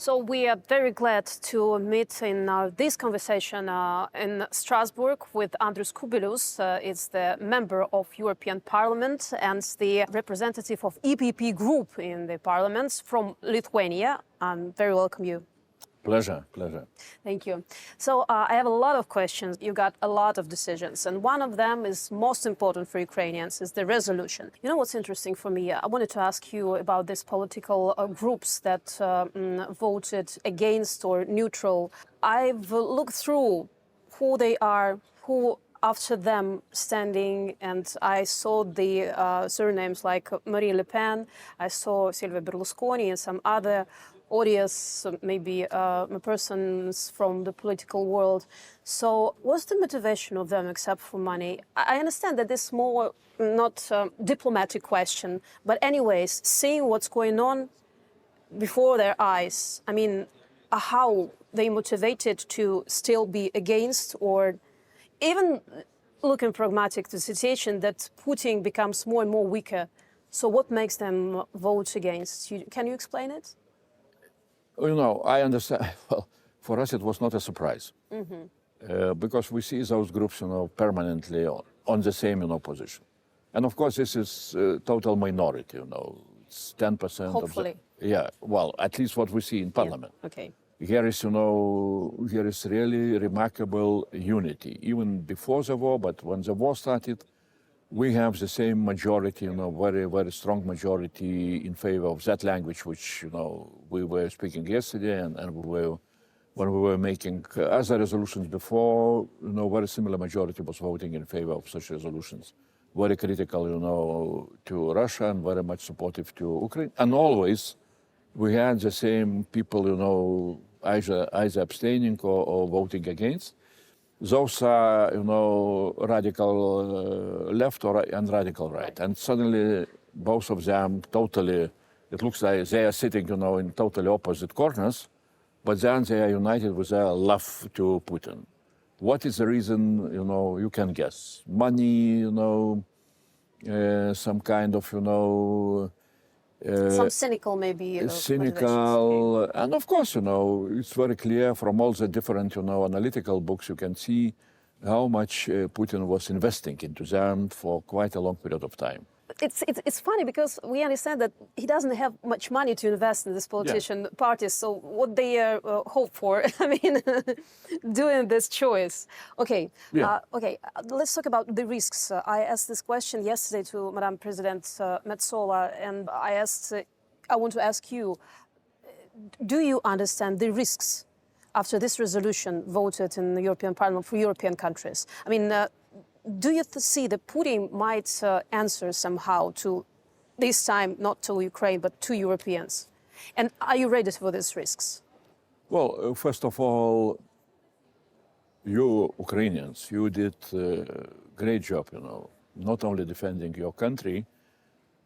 So we are very glad to meet in this conversation in Strasbourg with Andrius Kubilius. It's the member of European Parliament and the representative of EPP group in the Parliament from Lithuania. Very welcome you. Pleasure. Thank you. So I have a lot of questions. You got a lot of decisions, and one of them is most important for Ukrainians, is the resolution. You know what's interesting for me? I wanted to ask you about these political groups that voted against or neutral. I've looked through who they are, who after them standing, and I saw the surnames like Marine Le Pen, I saw Silvio Berlusconi and some other audience, maybe persons from the political world. So what's the motivation of them except for money? I understand that this is more not a diplomatic question, but anyways, seeing what's going on before their eyes, I mean, how they motivated to still be against, or even looking pragmatic to the situation that Putin becomes more and more weaker. So what makes them vote against? Can you explain it? You know, I understand. Well, for us it was not a surprise, because we see those groups, permanently on the same, position. And of course, this is total minority. It's 10%. Hopefully. Yeah. Well, at least what we see in Parliament. Yeah. Okay. Here is really remarkable unity, even before the war. But when the war started, we have the same majority, very, very strong majority in favor of that language, which, we were speaking yesterday, and when we were making other resolutions before, very similar majority was voting in favor of such resolutions. Very critical, to Russia and very much supportive to Ukraine. And always we had the same people, either abstaining or voting against. Those are, radical left and radical right. And suddenly both of them totally, it looks like they are sitting, in totally opposite corners, but then they are united with their love to Putin. What is the reason, you can guess. Money, some kind of, some cynical maybe. Cynical, and of course, it's very clear from all the different, analytical books, you can see how much Putin was investing into them for quite a long period of time. It's funny because we understand that he doesn't have much money to invest in this politician parties. So what they hope for, I mean, doing this choice. Okay, let's talk about the risks. I asked this question yesterday to Madam President Metsola, and I want to ask you, do you understand the risks after this resolution voted in the European Parliament for European countries? I mean, do you see that Putin might answer somehow to, this time, not to Ukraine, but to Europeans? And are you ready for these risks? Well, first of all, you Ukrainians, you did a great job, not only defending your country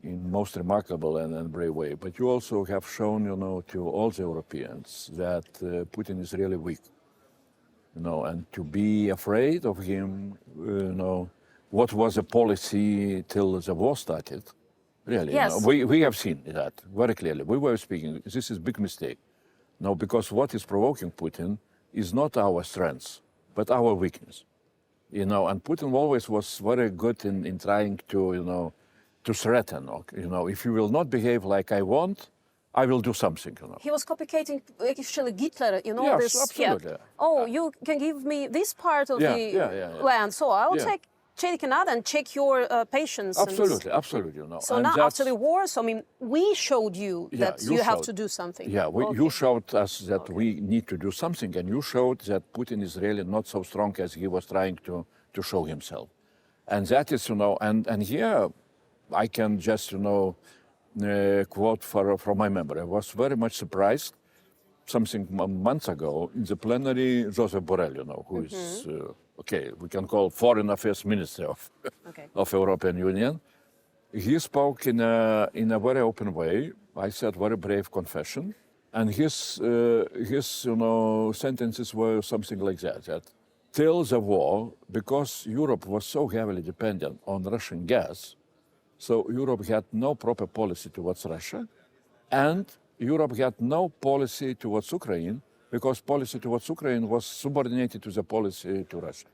in most remarkable and brave way, but you also have shown, to all the Europeans that Putin is really weak. And to be afraid of him, what was the policy till the war started, really. Yes. We have seen that very clearly. We were speaking, this is a big mistake. Because what is provoking Putin is not our strength, but our weakness. And Putin always was very good in trying to, to threaten, if you will not behave like I want, I will do something, He was copying actually Hitler, Yes, this. absolutely. Yeah. Oh, you can give me this part of the land, so I'll take another and check your patience. Absolutely. So and now after the war, so I mean, we showed you that you have to do something. Yeah, you showed us that we need to do something, and you showed that Putin is really not so strong as he was trying to show himself. And that is, and here I can just, quote from my memory. I was very much surprised something months ago in the plenary, Joseph Borrell, who is, we can call Foreign Affairs Minister of European Union. He spoke in a very open way. I said very brave confession. And his sentences were something like that till the war, because Europe was so heavily dependent on Russian gas, so Europe had no proper policy towards Russia, and Europe had no policy towards Ukraine because policy towards Ukraine was subordinated to the policy to Russia.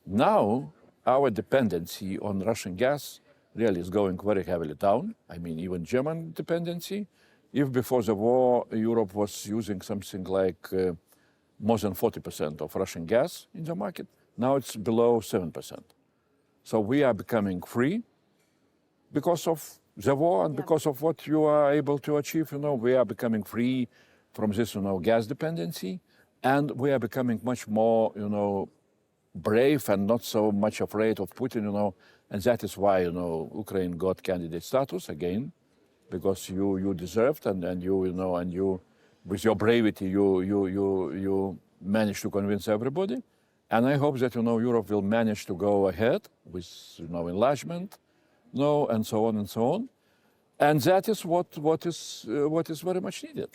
Now, our dependency on Russian gas really is going very heavily down. I mean, even German dependency. If before the war, Europe was using something like more than 40% of Russian gas in the market, now it's below 7%. So we are becoming free because of the war and because of what you are able to achieve. We are becoming free from this, gas dependency, and we are becoming much more, brave and not so much afraid of Putin, and that is why, Ukraine got candidate status again, because you deserved, and you, with your bravery, you managed to convince everybody. And I hope that, Europe will manage to go ahead with, enlargement, and so on and so on. And that is what is very much needed.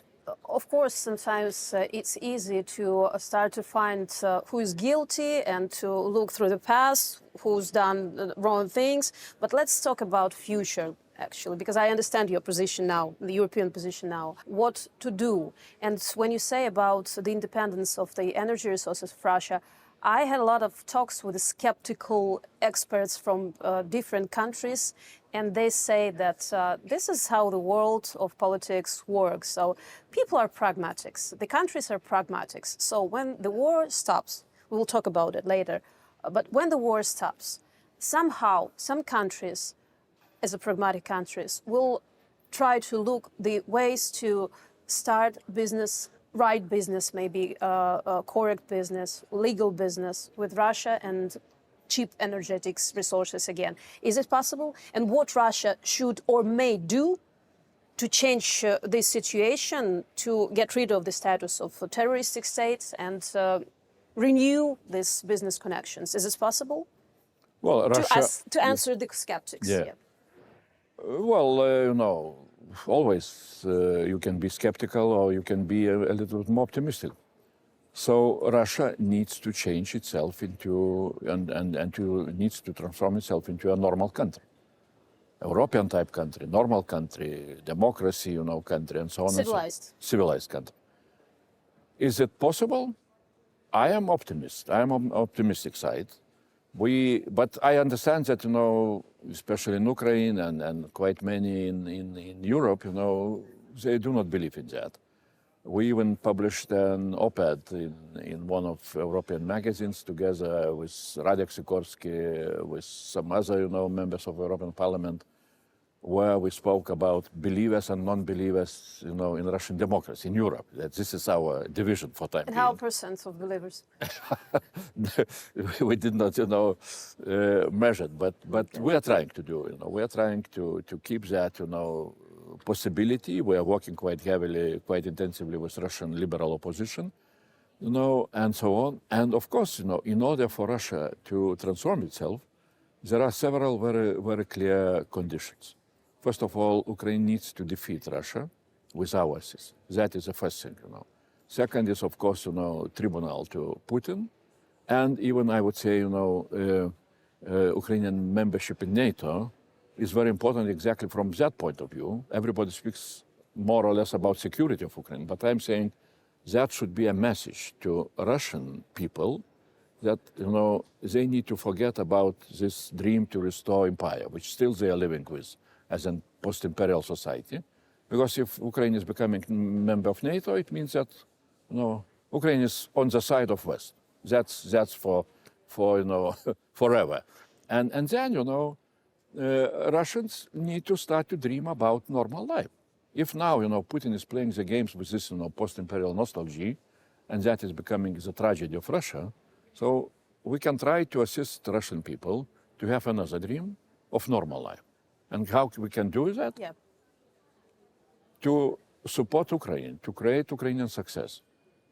Of course, sometimes it's easy to start to find who is guilty and to look through the past, who's done wrong things. But let's talk about future, actually, because I understand your position now, the European position now, what to do. And when you say about the independence of the energy resources of Russia, I had a lot of talks with skeptical experts from different countries, and they say that this is how the world of politics works. So people are pragmatics. The countries are pragmatics. So when the war stops, we will talk about it later, but when the war stops, somehow some countries, as a pragmatic countries, will try to look the ways to start business, right business, maybe correct business, legal business with Russia and cheap energetics resources again. Is it possible? And what Russia should or may do to change this situation, to get rid of the status of terroristic states and renew these business connections? Is it possible? Well, Russia... To answer the skeptics. Yeah. Well, always you can be skeptical or you can be a little bit more optimistic. So Russia needs to change itself into needs to transform itself into a normal country, European type country, normal country, democracy, country, and so on. Civilized. Civilized country. Is it possible? I am optimist. I am on optimistic side. But I understand that, especially in Ukraine and quite many in Europe, they do not believe in that. We even published an op-ed in one of European magazines together with Radek Sikorski, with some other, members of European Parliament, where we spoke about believers and non-believers, in Russian democracy in Europe. That this is our division for time being. And how percent of believers? We did not, measure it, but we are trying to do. We are trying to keep that, possibility. We are working quite heavily, quite intensively with Russian liberal opposition, and so on. And of course, in order for Russia to transform itself, there are several very, very clear conditions. First of all, Ukraine needs to defeat Russia with our assistance. That is the first thing, Second is, of course, tribunal to Putin. And even, I would say, Ukrainian membership in NATO is very important exactly from that point of view. Everybody speaks more or less about security of Ukraine, but I'm saying that should be a message to Russian people that, they need to forget about this dream to restore empire, which still they are living with as a post-imperial society. Because if Ukraine is becoming a member of NATO, it means that, Ukraine is on the side of West. That's for forever. And then, Russians need to start to dream about normal life. If now, Putin is playing the games with this, post-imperial nostalgia, and that is becoming the tragedy of Russia, so we can try to assist Russian people to have another dream of normal life. And how we can do that? Yeah. To support Ukraine, to create Ukrainian success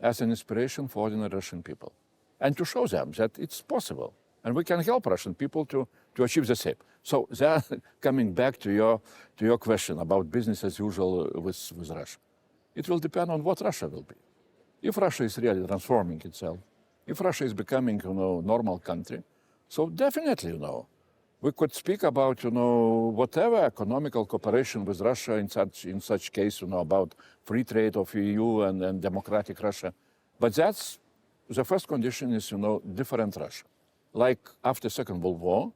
as an inspiration for ordinary Russian people, and to show them that it's possible. And we can help Russian people to achieve the same. So coming back to your question about business as usual with Russia, it will depend on what Russia will be. If Russia is really transforming itself, if Russia is becoming, normal country, so definitely, We could speak about, whatever economical cooperation with Russia in such case, about free trade of EU and democratic Russia. But that's the first condition is, different Russia. Like after Second World War,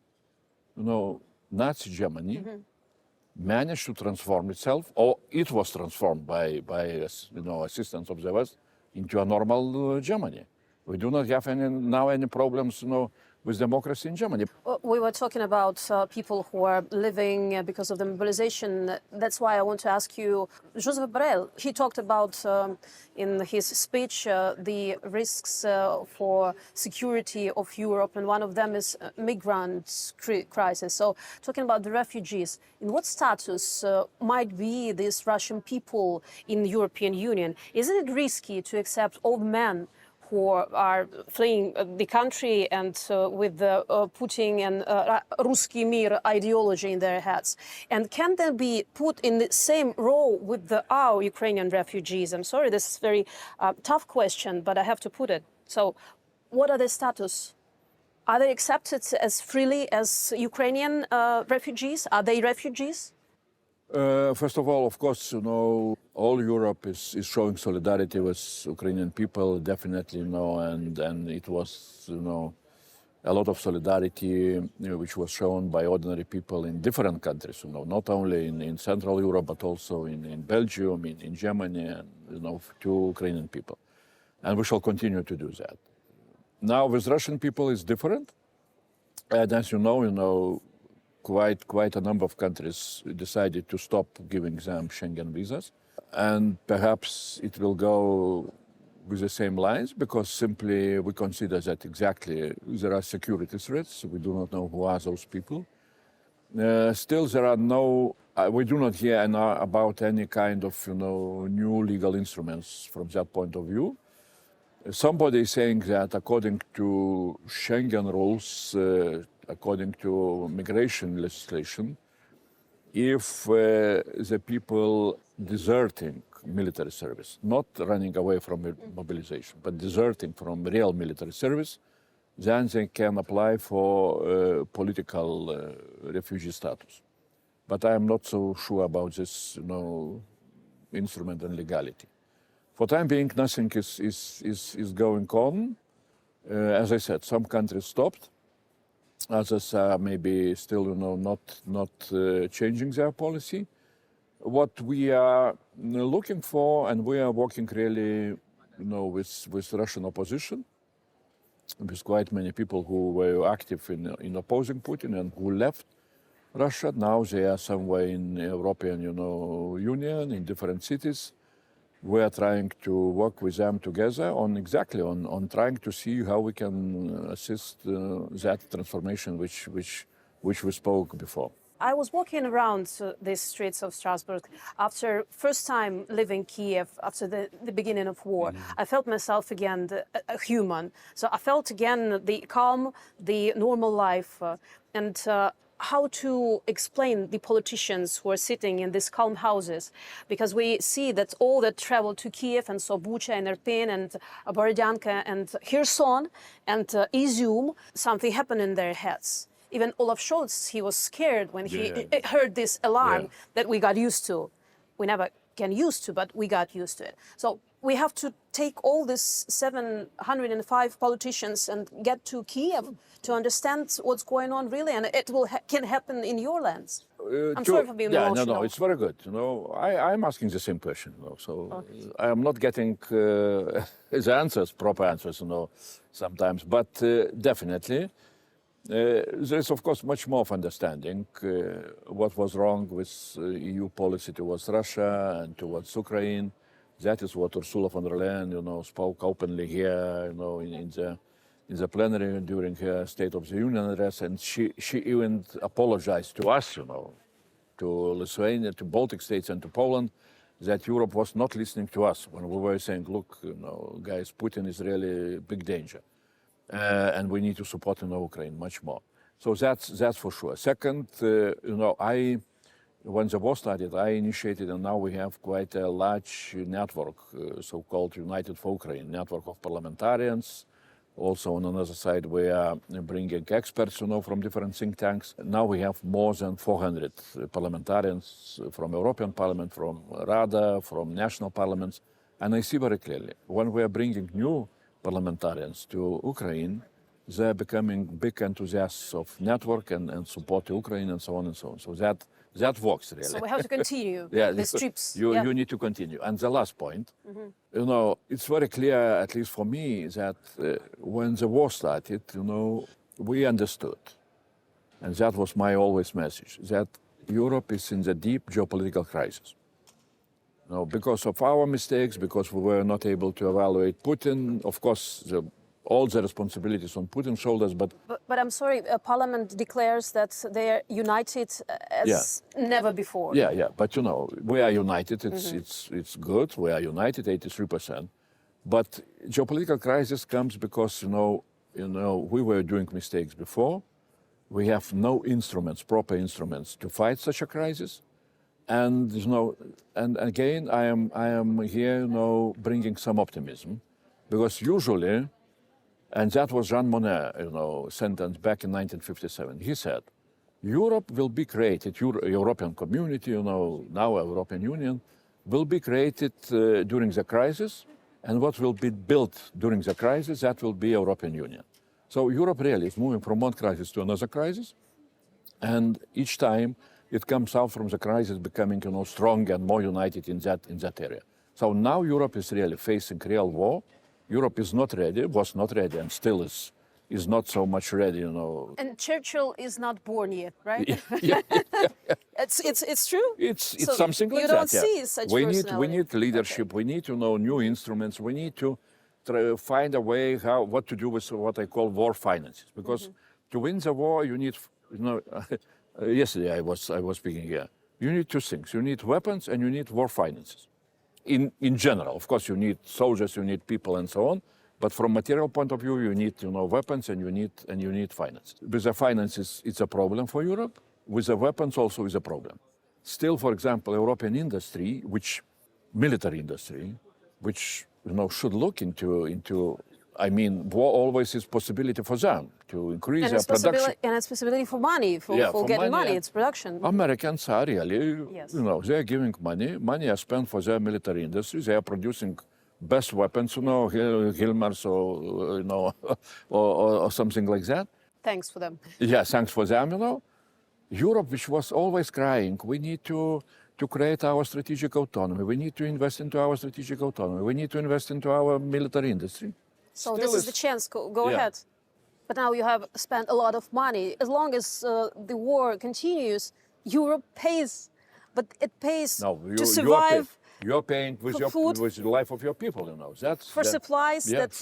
Nazi Germany managed to transform itself, or it was transformed by assistance of the West into a normal Germany. We do not have any problems, with democracy in Germany. We were talking about people who are living because of the mobilization. That's why I want to ask you, Joseph Borrell, he talked about in his speech the risks for security of Europe, and one of them is migrant crisis. So talking about the refugees, in what status might be these Russian people in the European Union? Isn't it risky to accept old men who are fleeing the country and with the Putin and Ruski Mir ideology in their heads? And can they be put in the same row with our Ukrainian refugees? I'm sorry, this is a very tough question, but I have to put it. So what are their status? Are they accepted as freely as Ukrainian refugees? Are they refugees? First of all, of course, all Europe is showing solidarity with Ukrainian people, definitely, and it was, a lot of solidarity, which was shown by ordinary people in different countries, not only in Central Europe, but also in Belgium, in Germany, and, to Ukrainian people. And we shall continue to do that. Now, with Russian people, it's different. And as you know, quite a number of countries decided to stop giving them Schengen visas. And perhaps it will go with the same lines, because simply we consider that exactly there are security threats. We do not know who are those people. Still, there are we do not hear about any kind of, new legal instruments from that point of view. Somebody is saying that according to Schengen rules, according to migration legislation, if the people deserting military service, not running away from mobilization, but deserting from real military service, then they can apply for political refugee status. But I am not so sure about this, instrument and legality. For the time being, nothing is going on. As I said, some countries stopped. Others are maybe still, not changing their policy. What we are looking for, and we are working really, with Russian opposition, with quite many people who were active in opposing Putin and who left Russia. Now they are somewhere in European, Union, in different cities. We are trying to work with them together on trying to see how we can assist that transformation which we spoke before. I was walking around the streets of Strasbourg after first time leaving Kiev after the beginning of war. I felt myself again a human. So I felt again the calm, the normal life, and how to explain the politicians who are sitting in these calm houses, because we see that all that traveled to Kiev and saw Bucha and Irpin and Borodyanka and Kherson and Izium, something happened in their heads. Even Olaf Scholz, he was scared when he heard this alarm that we got used to. We never get used to, but we got used to it. So we have to take all these 705 politicians and get to Kiev to understand what's going on really, and it can happen in your lands. I'm sorry for being emotional. No, it's very good. I'm asking the same question. So I am not getting the answers, proper answers, sometimes, but definitely. There is, of course, much more of understanding what was wrong with EU policy towards Russia and towards Ukraine. That is what Ursula von der Leyen, spoke openly here, in the plenary during her State of the Union address, and she even apologized to us, to Lithuania, to Baltic states, and to Poland, that Europe was not listening to us when we were saying, look, guys, Putin is really a big danger. And we need to support Ukraine much more. So that's for sure. Second, when the war started, I initiated, and now we have quite a large network, so-called United for Ukraine, network of parliamentarians Also, on another side, we are bringing experts, from different think tanks. Now we have more than 400 parliamentarians from European Parliament, from Rada, from national parliaments. And I see very clearly, when we are bringing new parliamentarians to Ukraine, they're becoming big enthusiasts of network and support Ukraine and so on and so on. So that works really. So we have to continue these trips. You need to continue. And the last point, it's very clear, at least for me, that when the war started, we understood, and that was my always message, that Europe is in the deep geopolitical crisis. Because of our mistakes, because we were not able to evaluate Putin, of course, all the responsibilities on Putin's shoulders, but I'm sorry, Parliament declares that they're united as never before. Yeah, but we are united. It's good. We are united, 83%. But geopolitical crisis comes because we were doing mistakes before. We have no instruments, proper instruments, to fight such a crisis. And and again, I am here bringing some optimism, because usually. And that was Jean Monnet, sentence back in 1957. He said, Europe will be created, European community, now European Union, will be created during the crisis, and what will be built during the crisis, that will be European Union. So Europe really is moving from one crisis to another crisis, and each time it comes out from the crisis becoming, strong and more united in that area. So now Europe is really facing real war. Europe is not ready, was not ready, and still is not so much ready, And Churchill is not born yet, right? Yeah. It's true. It's So something like that. You don't see such personality. We need leadership. Okay. We need new instruments. We need to find a way what to do with what I call war finances. Because to win the war, you need yesterday I was speaking here. You need two things. You need weapons and you need war finances. In general, of course, you need soldiers, you need people, and so on. But from material point of view, you need weapons and you need finance. With the finances, it's a problem for Europe. With the weapons, also is a problem. Still, for example, European industry, military industry, which should look into. I mean, war always is possibility for them to increase their production. And it's possibility for money, for getting money. It's production. Americans are really, they are giving money. Money is spent for their military industry. They are producing best weapons, HIMARS or something like that. Thanks for them. Yeah, thanks for them, Europe, which was always crying, we need to create our strategic autonomy. We need to invest into our strategic autonomy. We need to invest into our military industry. So this is the chance. Go ahead. But now you have spent a lot of money. As long as the war continues, Europe pays. But it pays to survive. You're paying with the life of your people, Supplies that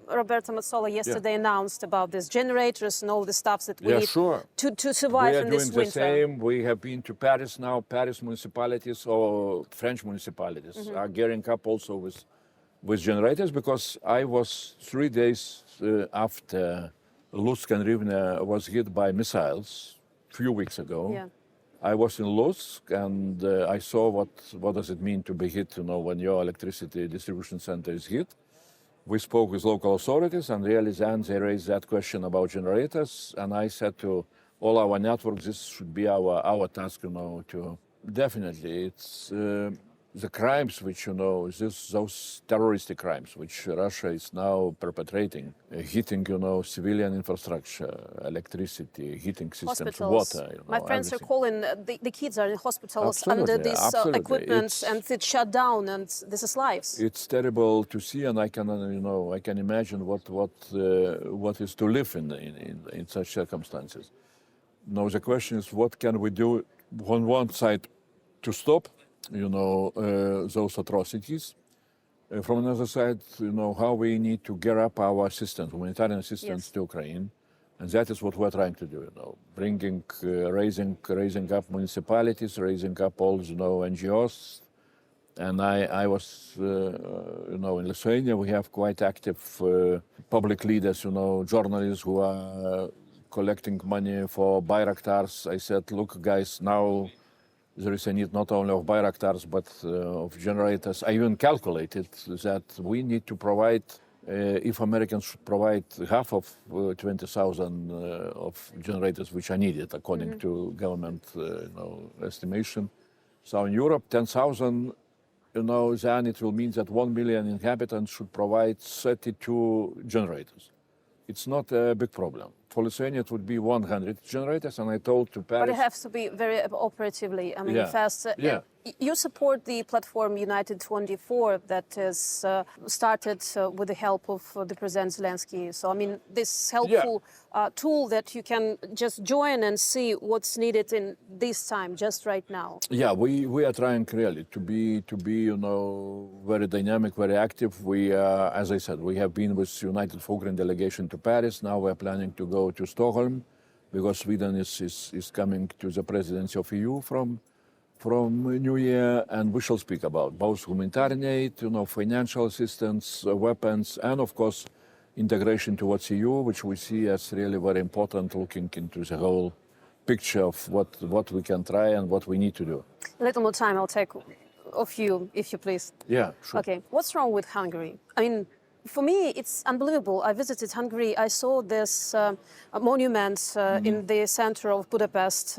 Roberto Mazzola yesterday announced about these generators and all the stuff that we need to survive in this winter. We are doing the same. We have been to Paris now. Paris municipalities or French municipalities are gearing up also with generators, because I was 3 days after Lutsk and Rivne was hit by missiles a few weeks ago. Yeah. I was in Lutsk and I saw what does it mean to be hit, when your electricity distribution center is hit. We spoke with local authorities, and really then they raised that question about generators, and I said to all our networks, this should be our task, to definitely it's the crimes which, those terroristic crimes which Russia is now perpetrating, hitting, civilian infrastructure, electricity, heating systems, hospitals. Water. My friends everything. are calling, the kids are in hospitals Absolutely, under this equipment, and it's shut down, and this is lives. It's terrible to see, and I can imagine what is to live in such circumstances. Now the question is, what can we do on one side to stop those atrocities. From another side, how we need to gear up our assistance, humanitarian assistance to Ukraine. And that is what we're trying to do, bringing, raising up municipalities, raising up all, NGOs. And I was, in Lithuania, we have quite active public leaders, journalists who are collecting money for Bayraktars. I said, look, guys, now there is a need not only of Bayraktars, but of generators. I even calculated that we need to provide if Americans should provide half of 20,000 of generators which are needed according to government estimation. So in Europe, 10,000, then it will mean that 1 million inhabitants should provide 32 generators. It's not a big problem. For Lithuania, it would be 100 generators, and I told to Paris... But it has to be very operatively, Yeah. fast. Yeah. You support the platform United 24 that is started with the help of the President Zelensky. So, this helpful tool that you can just join and see what's needed in this time, just right now. Yeah, we are trying really to be very dynamic, very active. We, as I said, we have been with United for Ukraine delegation to Paris. Now we're planning to go to Stockholm because Sweden is coming to the presidency of EU from New Year, and we shall speak about both humanitarian aid, financial assistance, weapons, and of course integration towards EU, which we see as really very important, looking into the whole picture of what we can try and what we need to do. A little more time I'll take of you, if you please. Yeah, sure. Okay, what's wrong with Hungary? For me, it's unbelievable. I visited Hungary. I saw this monument in the center of Budapest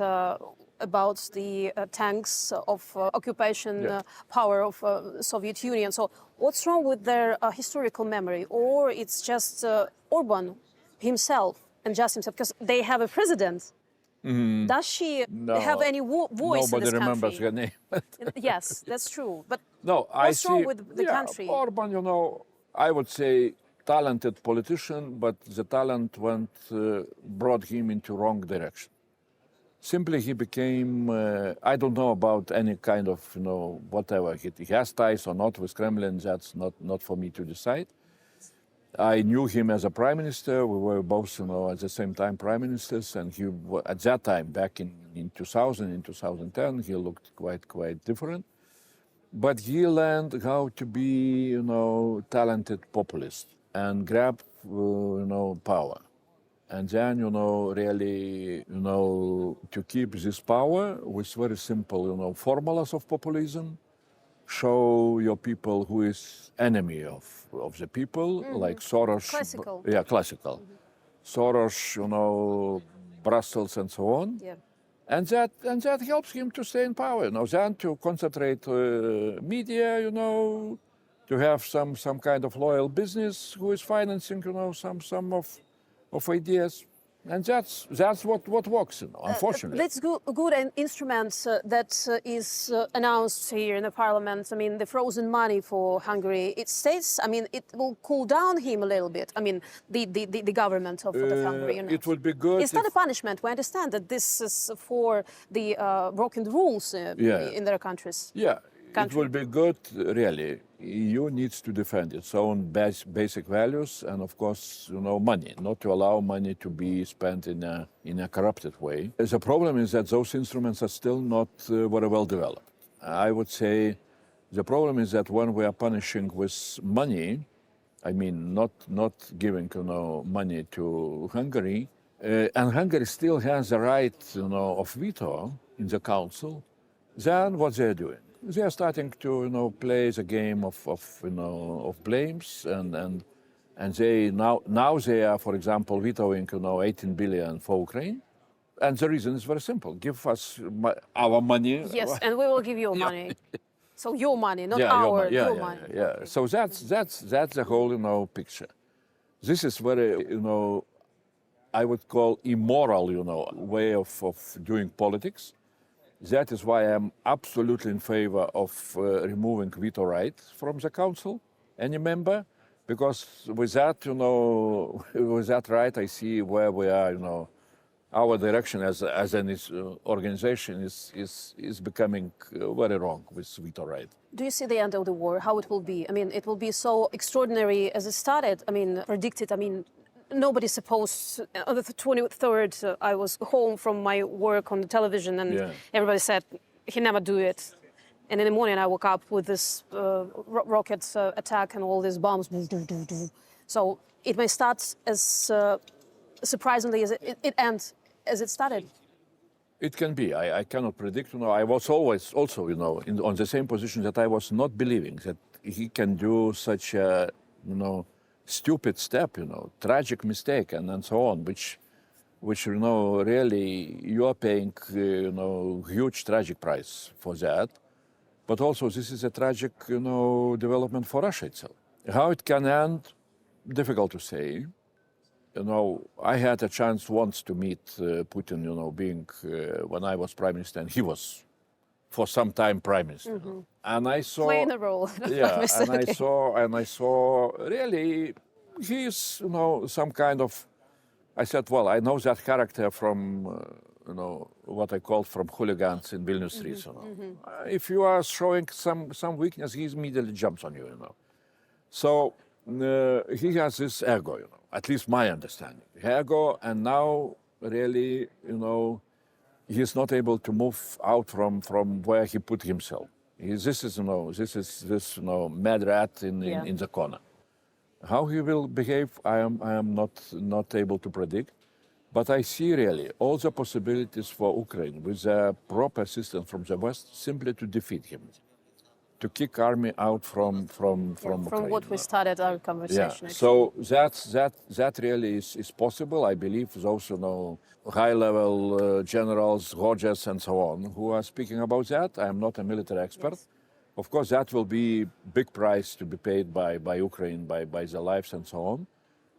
about the tanks of occupation power of Soviet Union. So what's wrong with their historical memory? Or it's just Orban himself and just himself, because they have a president. Does she have any voice in this country? Nobody remembers her name. Yes, that's true. But no, what's wrong with the country? Orban, I would say talented politician, but the talent brought him into wrong direction. Simply he became, I don't know about any kind of, whatever. He has ties or not with Kremlin, that's not for me to decide. I knew him as a prime minister. We were both, at the same time prime ministers, and he, at that time, back in 2000, in 2010, he looked quite different. But he learned how to be, talented populist and grab, power. And then, really, to keep this power with very simple, formulas of populism, show your people who is enemy of the people, like Soros. Classical. Yeah, classical. Soros, Brussels and so on. Yeah. And that helps him to stay in power. Then to concentrate media, to have some kind of loyal business who is financing, some of ideas. And that's what works, unfortunately. That's good instrument that is announced here in the parliament. The frozen money for Hungary. It states, it will cool down him a little bit. The government of Hungary. It would be good. It's not a punishment. We understand that this is for the broken rules in their countries. Yeah, it will be good, really. EU needs to defend its own basic values and, of course, money, not to allow money to be spent in a corrupted way. The problem is that those instruments are still not very well developed. I would say the problem is that when we are punishing with money, not giving money to Hungary, and Hungary still has the right of veto in the council, then what they're doing? They are starting to play the game of blames, and they now they are, for example, vetoing 18 billion for Ukraine, and the reason is very simple: give us our money. Yes, and we will give you money. So your money, not your money. Yeah. So that's the whole picture. This is very I would call immoral way of doing politics. That is why I'm absolutely in favor of removing veto right from the council, any member, because with that, with that right, I see where we are, our direction as an organization is becoming very wrong with veto right. Do you see the end of the war, how it will be? It will be so extraordinary as it started, predicted, Nobody supposed, on the 23rd, I was home from my work on the television, and everybody said, he never do it. And in the morning, I woke up with this rocket attack and all these bombs. So it may start as surprisingly as it ends as it started. It can be. I cannot predict. I was always also, on the same position that I was not believing that he can do such a, stupid step, tragic mistake, and so on, which really you are paying, huge tragic price for that. But also this is a tragic, development for Russia itself. How it can end, difficult to say. I had a chance once to meet Putin, being when I was prime minister, and he was for some time prime minister. And I saw Playing a role. yeah, and I saw really he's some kind of. I said, well, I know that character from what I called from hooligans in Vilnius streets. If you are showing some weakness, he immediately jumps on you. So he has this ego, at least my understanding. Ego, and now really, he's not able to move out from where he put himself. This is mad rat in the corner. How he will behave, I am not able to predict. But I see really all the possibilities for Ukraine with a proper assistance from the West simply to defeat him, to kick army out from Ukraine. From what we started our conversation. Yeah. So that really is possible. I believe those high-level generals, Rogers and so on, who are speaking about that. I am not a military expert. Yes. Of course, that will be big price to be paid by Ukraine, by their lives and so on.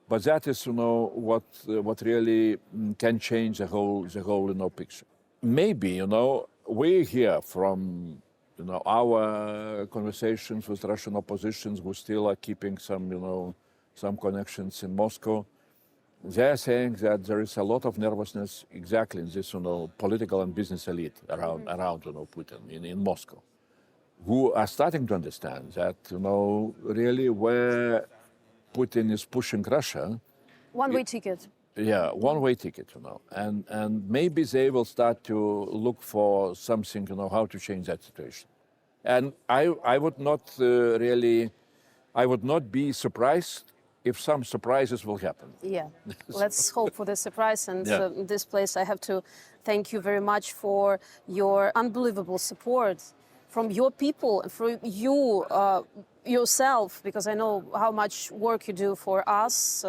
But that is, what really can change the whole picture. Maybe, we hear from, our conversations with Russian oppositions who still are keeping some connections in Moscow. They're saying that there is a lot of nervousness exactly in this, political and business elite around Putin in Moscow, who are starting to understand that, really where Putin is pushing Russia. One-way ticket. Yeah, one-way ticket, and maybe they will start to look for something, how to change that situation. And I would not I would not be surprised if some surprises will happen. Yeah, let's hope for the surprise. And in this place, I have to thank you very much for your unbelievable support from your people and from you yourself, because I know how much work you do for us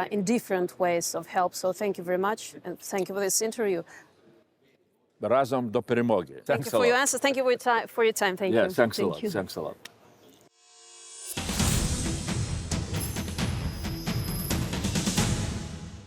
in different ways of help. So thank you very much, and thank you for this interview. Разом до перемоги. Thank you for your answers. Thank you for your time. Thank you. Thanks a Thank lot. you. Thanks a lot.